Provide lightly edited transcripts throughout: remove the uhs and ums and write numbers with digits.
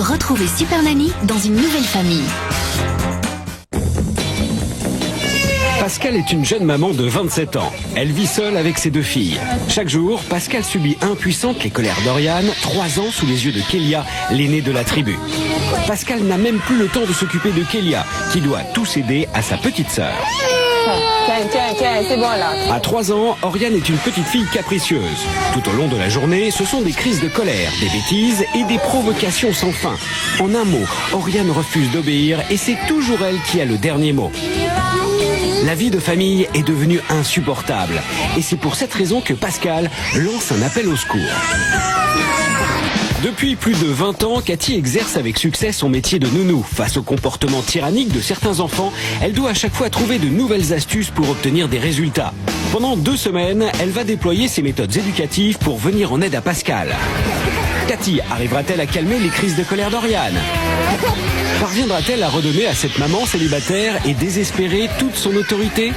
Retrouvez Super Nanny dans une nouvelle famille. Pascal est une jeune maman de 27 ans. Elle vit seule avec ses 2 filles. Chaque jour, Pascal subit impuissante les colères d'Oriane, 3 ans sous les yeux de Kélia, l'aînée de la tribu. Pascal n'a même plus le temps de s'occuper de Kélia, qui doit tout céder à sa petite sœur. Tiens, c'est bon là. À 3 ans, Oriane est une petite fille capricieuse. Tout au long de la journée, ce sont des crises de colère, des bêtises et des provocations sans fin. En un mot, Oriane refuse d'obéir et c'est toujours elle qui a le dernier mot. La vie de famille est devenue insupportable. Et c'est pour cette raison que Pascal lance un appel au secours. Depuis plus de 20 ans, Cathy exerce avec succès son métier de nounou. Face au comportement tyrannique de certains enfants, elle doit à chaque fois trouver de nouvelles astuces pour obtenir des résultats. Pendant 2 semaines, elle va déployer ses méthodes éducatives pour venir en aide à Pascal. Cathy arrivera-t-elle à calmer les crises de colère d'Oriane ? Parviendra-t-elle à redonner à cette maman célibataire et désespérée toute son autorité ?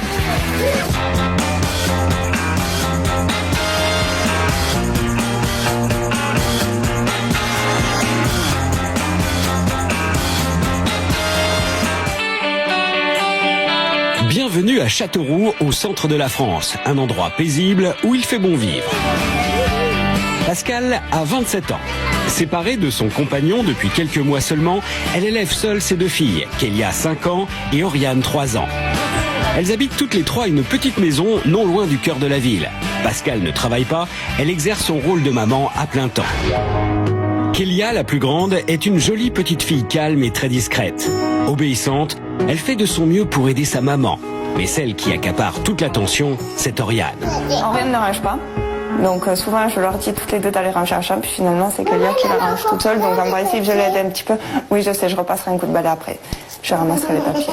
Bienvenue à Châteauroux, au centre de la France, un endroit paisible où il fait bon vivre. Pascal a 27 ans. Séparée de son compagnon depuis quelques mois seulement, elle élève seule ses 2 filles, Kélia 5 ans et Oriane 3 ans. Elles habitent toutes les 3 une petite maison non loin du cœur de la ville. Pascal ne travaille pas, elle exerce son rôle de maman à plein temps. Kélia, la plus grande, est une jolie petite fille calme et très discrète. Obéissante, elle fait de son mieux pour aider sa maman. Mais celle qui accapare toute l'attention, c'est Oriane. Oriane ne range pas. Donc souvent je leur dis toutes les 2 d'aller ranger un champ, puis finalement c'est Kélia qui la range toute seule. Donc en principe je l'aide un petit peu. Oui, je sais, je repasserai un coup de balai après. Je ramasserai les papiers.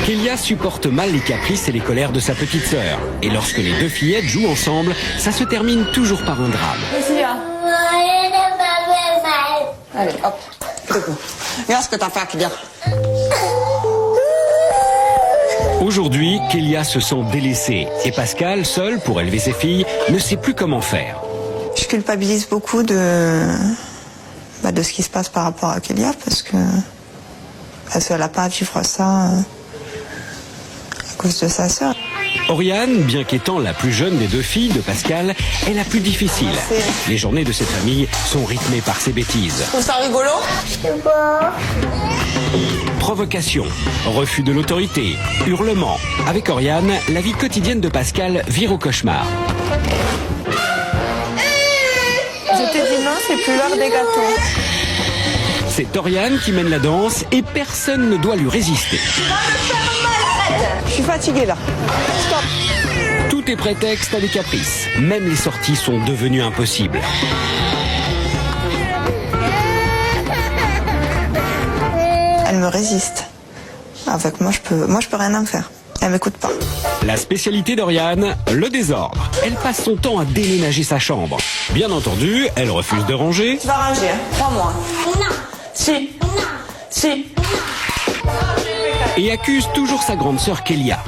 Kélia supporte mal les caprices et les colères de sa petite sœur. Et lorsque les 2 fillettes jouent ensemble, ça se termine toujours par un drame. Allez, hop, c'est bon. Regarde ce que t'as fait, Kélia. Aujourd'hui, Kélia se sent délaissée. Et Pascal, seul pour élever ses filles, ne sait plus comment faire. Je culpabilise beaucoup de ce qui se passe par rapport à Kélia parce qu'elle n'a pas à vivre ça à cause de sa sœur. Oriane, bien qu'étant la plus jeune des 2 filles de Pascal, est la plus difficile. Les journées de cette famille sont rythmées par ses bêtises. Tu trouves ça rigolo ? Provocation, refus de l'autorité, hurlements. Avec Oriane, la vie quotidienne de Pascal vire au cauchemar. Je t'ai dit non, c'est plus l'heure des gâteaux. C'est Oriane qui mène la danse et personne ne doit lui résister. Je suis fatiguée là. Stop. Tout est prétexte à des caprices. Même les sorties sont devenues impossibles. Elle me résiste. Avec moi, je peux rien en faire. Elle m'écoute pas. La spécialité d'Oriane, le désordre. Elle passe son temps à déménager sa chambre. Bien entendu, elle refuse de ranger. Tu vas ranger, hein. Crois-moi. Non. Si. Si. Et accuse toujours sa grande sœur Kélia.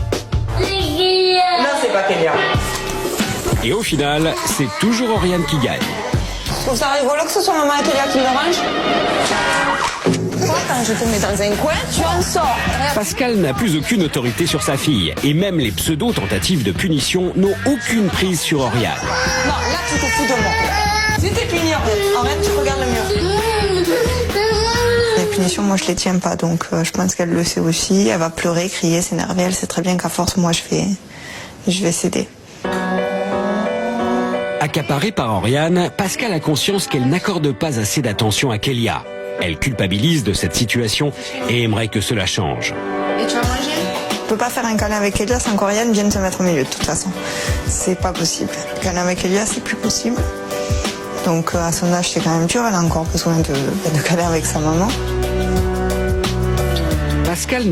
Non, c'est pas Kélia. Et au final, c'est toujours Oriane qui gagne. Tu trouves ça rigolo que ce soit maman et Kélia qui le range? Quand je te mets dans un coin, tu en sors. Pascal n'a plus aucune autorité sur sa fille. Et même les pseudo-tentatives de punition n'ont aucune prise sur Oriane. Non, là, tu te fous de moi. Si t'es puni, arrête, tu regardes le mur. Les punitions, moi, je les tiens pas. Donc, je pense qu'elle le sait aussi. Elle va pleurer, crier, s'énerver. Elle sait très bien qu'à force, moi, je vais céder. Accaparée par Oriane, Pascal a conscience qu'elle n'accorde pas assez d'attention à Kélia. Elle culpabilise de cette situation et aimerait que cela change. Et tu vas manger ? Je peux pas faire un câlin avec Kélia sans qu'Oriane vienne se mettre au milieu, de toute façon. C'est pas possible. Un câlin avec Kélia, c'est plus possible. Donc, à son âge, c'est quand même dur. Elle a encore besoin de câlin avec sa maman. Pascal